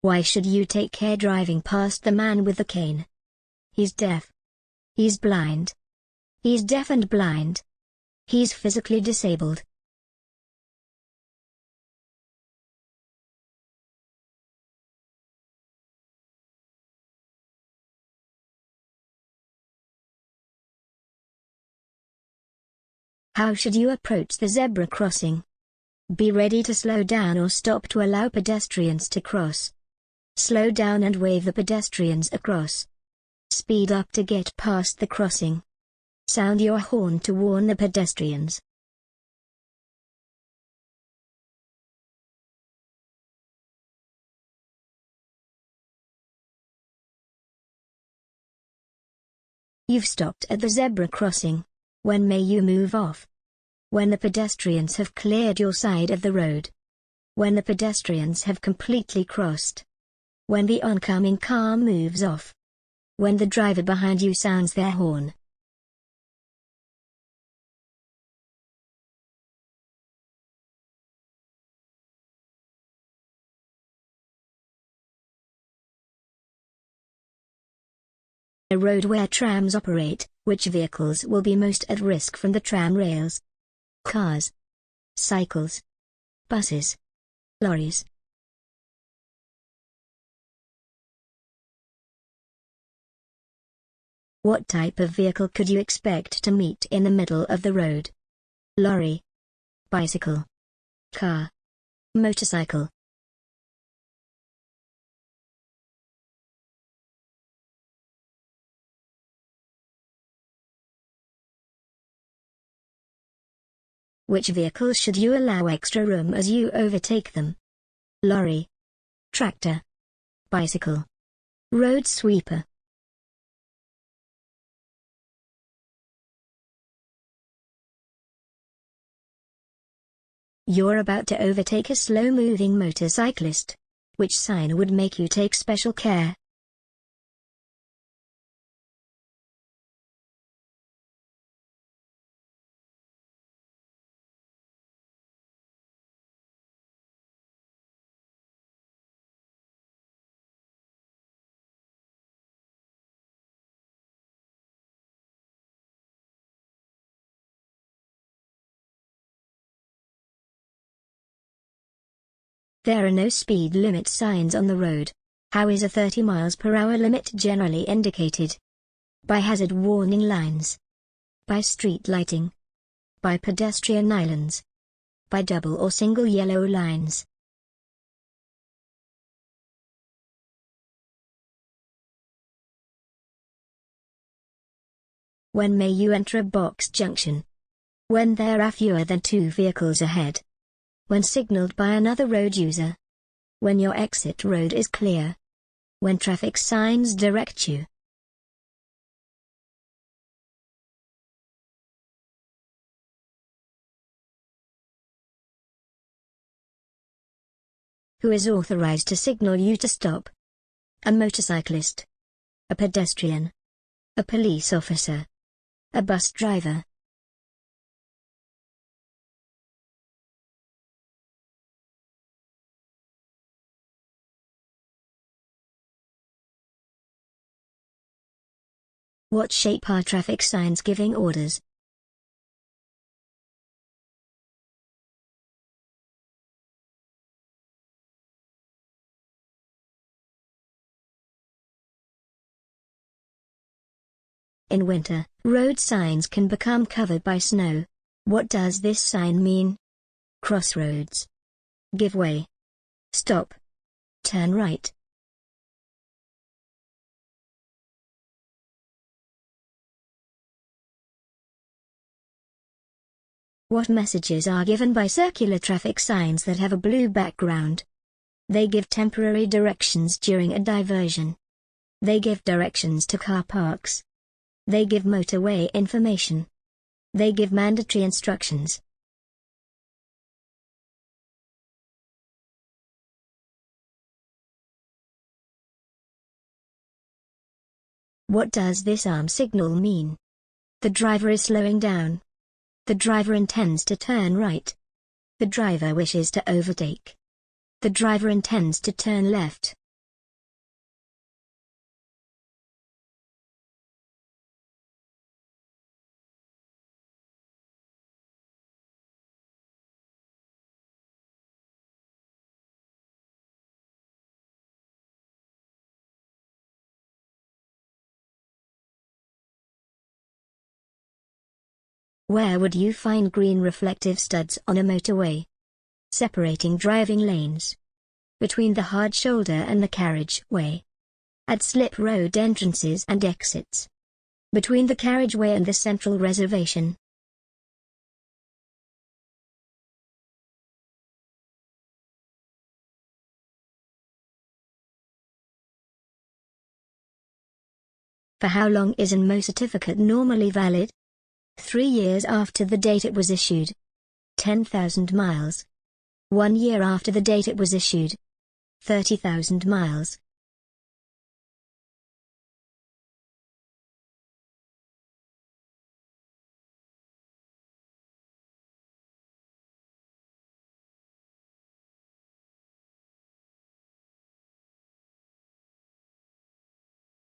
Why should you take care driving past the man with the cane? He's deaf. He's blind. He's deaf and blind. He's physically disabled. How should you approach the zebra crossing? Be ready to slow down or stop to allow pedestrians to cross. Slow down and wave the pedestrians across. Speed up to get past the crossing. Sound your horn to warn the pedestrians. You've stopped at the zebra crossing. When may you move off? When the pedestrians have cleared your side of the road. When the pedestrians have completely crossed. When the oncoming car moves off. When the driver behind you sounds their horn. A road where trams operate, which vehicles will be most at risk from the tram rails? Cars, cycles, buses, lorries. What type of vehicle could you expect to meet in the middle of the road? Lorry, bicycle, car, motorcycle. Which vehicles should you allow extra room as you overtake them? Lorry, tractor, bicycle, road sweeper. You're about to overtake a slow-moving motorcyclist. Which sign would make you take special care? There are no speed limit signs on the road. How is a 30 miles per hour limit generally indicated? By hazard warning lines. By street lighting. By pedestrian islands. By double or single yellow lines. When may you enter a box junction? When there are fewer than 2 vehicles ahead. When signaled by another road user. When your exit road is clear. When traffic signs direct you. Who is authorized to signal you to stop? A motorcyclist. A pedestrian. A police officer. A bus driver. What shape are traffic signs giving orders? In winter, road signs can become covered by snow. What does this sign mean? Crossroads. Give way. Stop. Turn right. What messages are given by circular traffic signs that have a blue background? They give temporary directions during a diversion. They give directions to car parks. They give motorway information. They give mandatory instructions. What does this arm signal mean? The driver is slowing down. The driver intends to turn right. The driver wishes to overtake. The driver intends to turn left. Where would you find green reflective studs on a motorway? Separating driving lanes. Between the hard shoulder and the carriageway. At slip road entrances and exits. Between the carriageway and the central reservation. For how long is an MO certificate normally valid? 3 years after the date it was issued. 10,000 miles. 1 year after the date it was issued. 30,000 miles.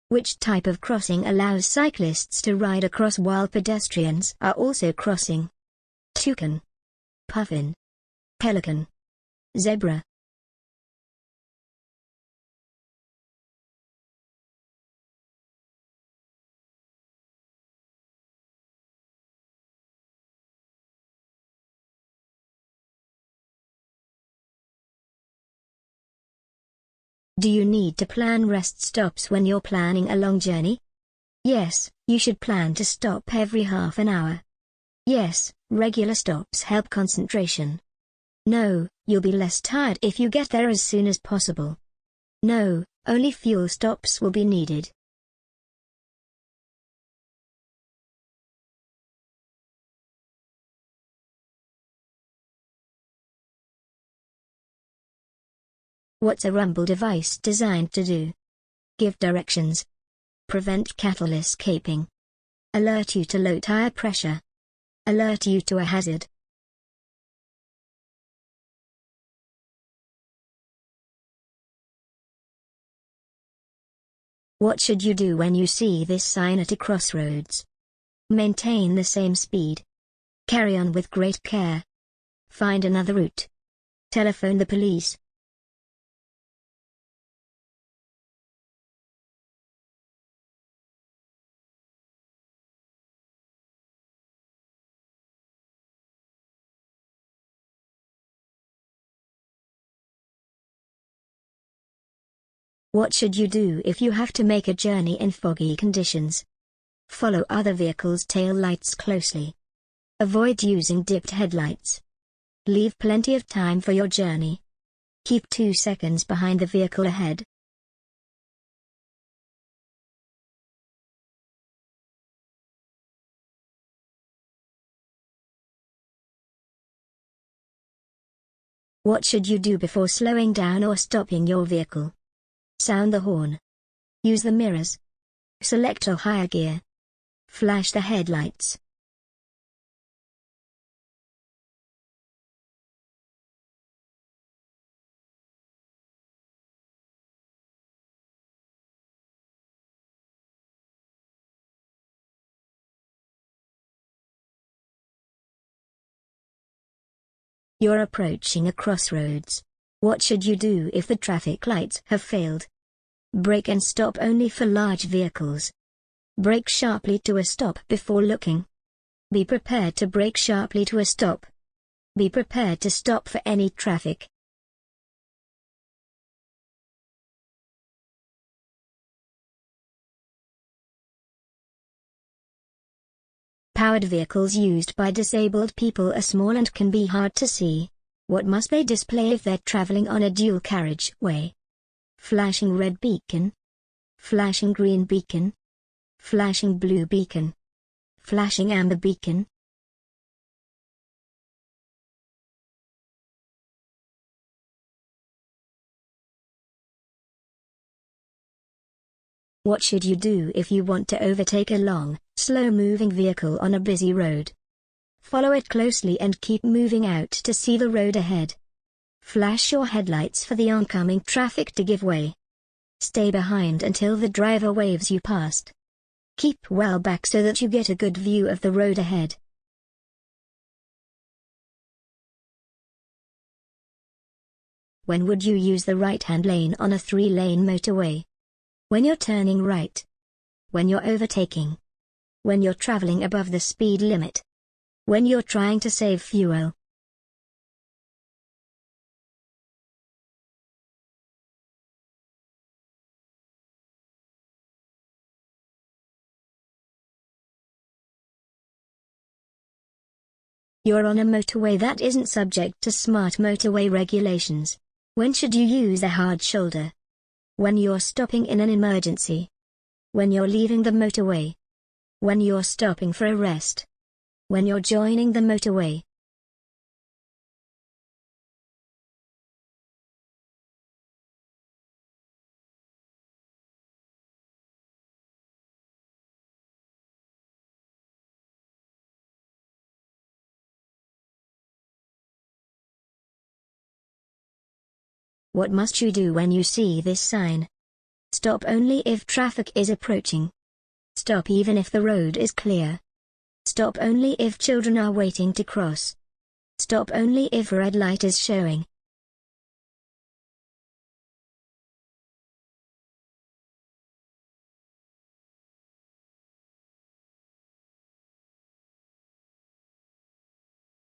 Which type of crossing allows cyclists to ride across while pedestrians are also crossing? Toucan, puffin, pelican, zebra. Do you need to plan rest stops when you're planning a long journey? Yes, you should plan to stop every half an hour. Yes, regular stops help concentration. No, you'll be less tired if you get there as soon as possible. No, only fuel stops will be needed. What's a rumble device designed to do? Give directions. Prevent cattle escaping. Alert you to low tire pressure. Alert you to a hazard. What should you do when you see this sign at a crossroads? Maintain the same speed. Carry on with great care. Find another route. Telephone the police. What should you do if you have to make a journey in foggy conditions? Follow other vehicles' tail lights closely. Avoid using dipped headlights. Leave plenty of time for your journey. Keep 2 seconds behind the vehicle ahead. What should you do before slowing down or stopping your vehicle? Sound the horn. Use the mirrors. Select or higher gear. Flash the headlights. You're approaching a crossroads. What should you do if the traffic lights have failed? Brake and stop only for large vehicles. Brake sharply to a stop before looking. Be prepared to brake sharply to a stop. Be prepared to stop for any traffic. Powered vehicles used by disabled people are small and can be hard to see. What must they display if they're traveling on a dual carriageway? Flashing red beacon. Flashing green beacon. Flashing blue beacon. Flashing amber beacon. What should you do if you want to overtake a long, slow-moving vehicle on a busy road? Follow it closely and keep moving out to see the road ahead. Flash your headlights for the oncoming traffic to give way. Stay behind until the driver waves you past. Keep well back so that you get a good view of the road ahead. When would you use the right-hand lane on a 3-lane motorway? When you're turning right. When you're overtaking. When you're traveling above the speed limit. When you're trying to save fuel. You're on a motorway that isn't subject to smart motorway regulations. When should you use a hard shoulder? When you're stopping in an emergency. When you're leaving the motorway. When you're stopping for a rest. When you're joining the motorway. What must you do when you see this sign? Stop only if traffic is approaching. Stop even if the road is clear. Stop only if children are waiting to cross. Stop only if a red light is showing.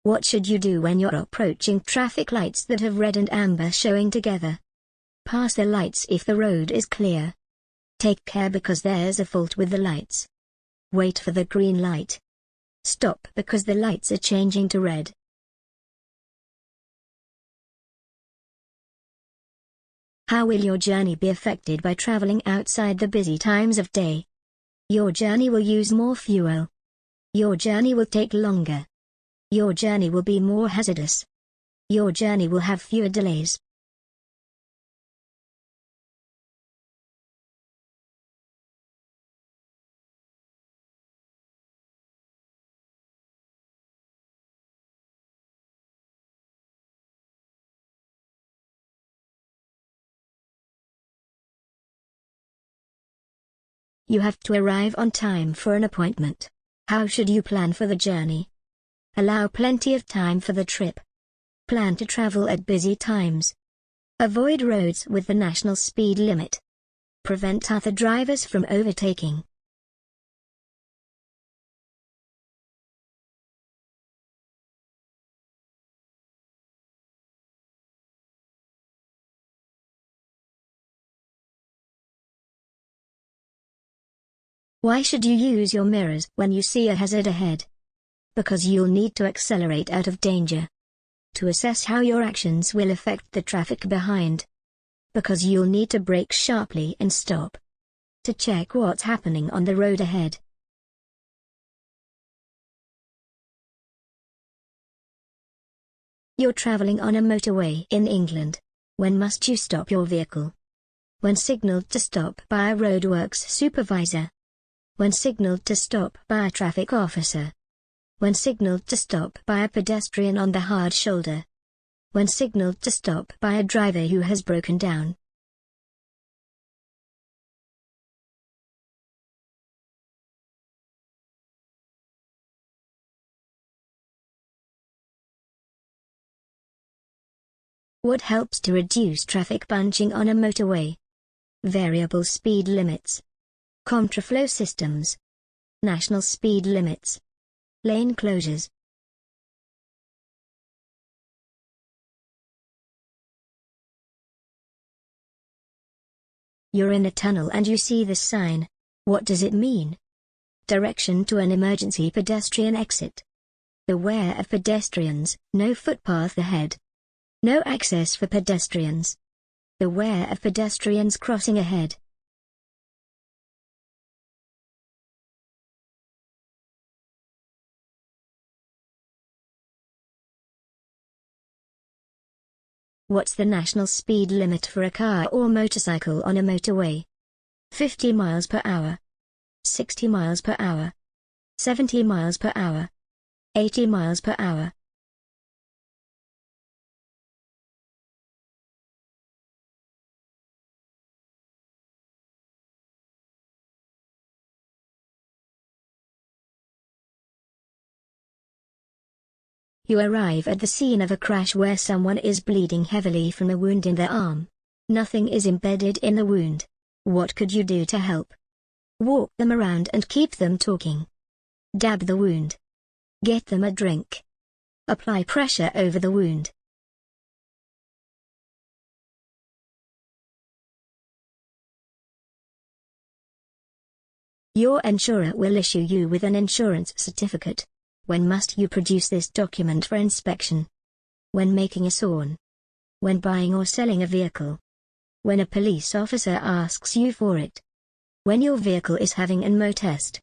What should you do when you're approaching traffic lights that have red and amber showing together? Pass the lights if the road is clear. Take care because there's a fault with the lights. Wait for the green light. Stop because the lights are changing to red. How will your journey be affected by traveling outside the busy times of day? Your journey will use more fuel. Your journey will take longer. Your journey will be more hazardous. Your journey will have fewer delays. You have to arrive on time for an appointment. How should you plan for the journey? Allow plenty of time for the trip. Plan to travel at busy times. Avoid roads with the national speed limit. Prevent other drivers from overtaking. Why should you use your mirrors when you see a hazard ahead? Because you'll need to accelerate out of danger. To assess how your actions will affect the traffic behind. Because you'll need to brake sharply and stop. To check what's happening on the road ahead. You're traveling on a motorway in England. When must you stop your vehicle? When signaled to stop by a roadworks supervisor. When signaled to stop by a traffic officer. When signaled to stop by a pedestrian on the hard shoulder. When signaled to stop by a driver who has broken down. What helps to reduce traffic bunching on a motorway? Variable speed limits. Contraflow systems. National speed limits. Lane closures. You're in a tunnel and you see this sign. What does it mean? Direction to an emergency pedestrian exit. Beware of pedestrians, no footpath ahead. No access for pedestrians. Beware of pedestrians crossing ahead. What's the national speed limit for a car or motorcycle on a motorway? 50 miles per hour. 60 miles per hour. 70 miles per hour. 80 miles per hour. You arrive at the scene of a crash where someone is bleeding heavily from a wound in their arm. Nothing is embedded in the wound. What could you do to help? Walk them around and keep them talking. Dab the wound. Get them a drink. Apply pressure over the wound. Your insurer will issue you with an insurance certificate. When must you produce this document for inspection? When making a SORN. When buying or selling a vehicle. When a police officer asks you for it. When your vehicle is having an MO test.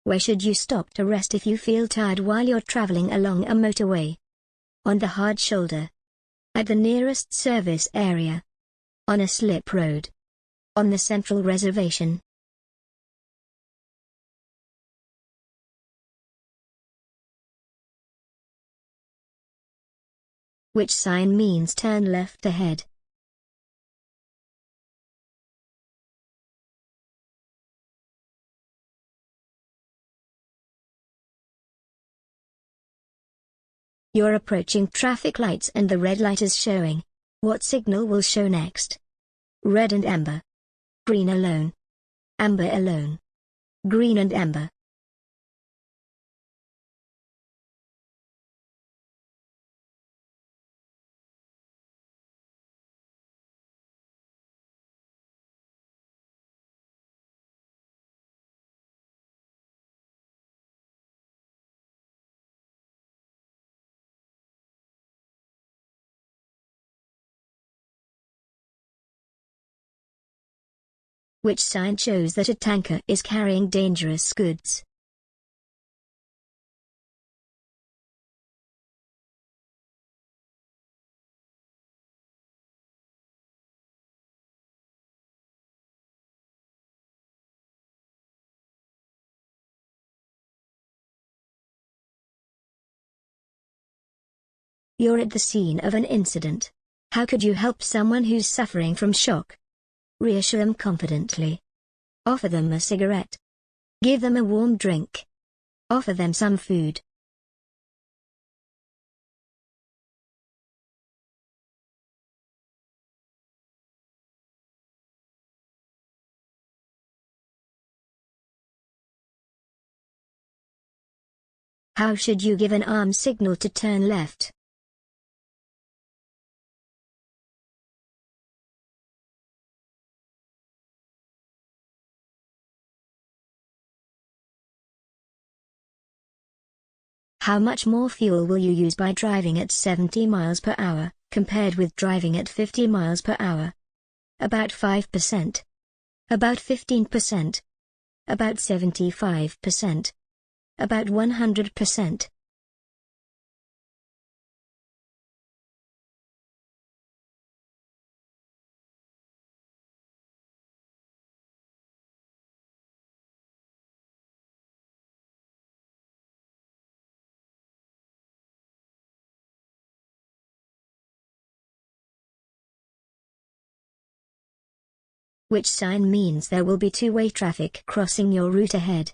Where should you stop to rest if you feel tired while you're traveling along a motorway? On the hard shoulder. At the nearest service area. On a slip road. On the central reservation. Which sign means turn left ahead? You're approaching traffic lights and the red light is showing. What signal will show next? Red and amber. Green alone. Amber alone. Green and amber. Which sign shows that a tanker is carrying dangerous goods? You're at the scene of an incident. How could you help someone who's suffering from shock? Reassure them confidently. Offer them a cigarette. Give them a warm drink. Offer them some food. How should you give an arm signal to turn left? How much more fuel will you use by driving at 70 miles per hour, compared with driving at 50 miles per hour? About 5%. About 15%. About 75%. About 100%. Which sign means there will be two-way traffic crossing your route ahead?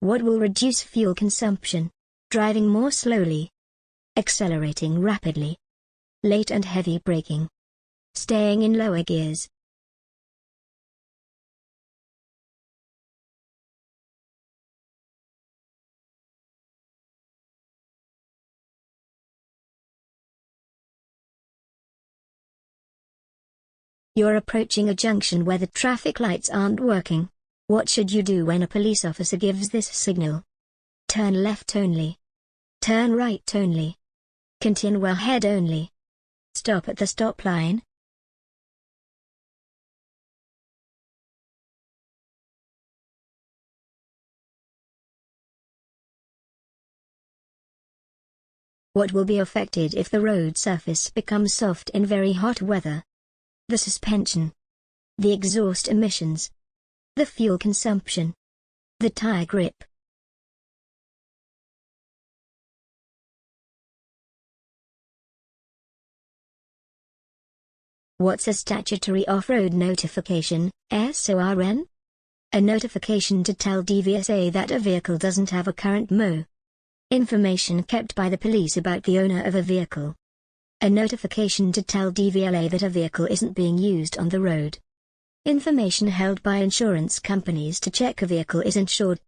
What will reduce fuel consumption? Driving more slowly. Accelerating rapidly. Late and heavy braking. Staying in lower gears. You're approaching a junction where the traffic lights aren't working. What should you do when a police officer gives this signal? Turn left only. Turn right only. Continue ahead only. Stop at the stop line. What will be affected if the road surface becomes soft in very hot weather? The suspension. The exhaust emissions. The fuel consumption. The tire grip. What's a statutory off-road notification, SORN? A notification to tell dvsa that a vehicle doesn't have a current MO. Information kept by the police about the owner of a vehicle. A notification to tell dvsa that a vehicle isn't being used on the road. Information held by insurance companies to check a vehicle is insured.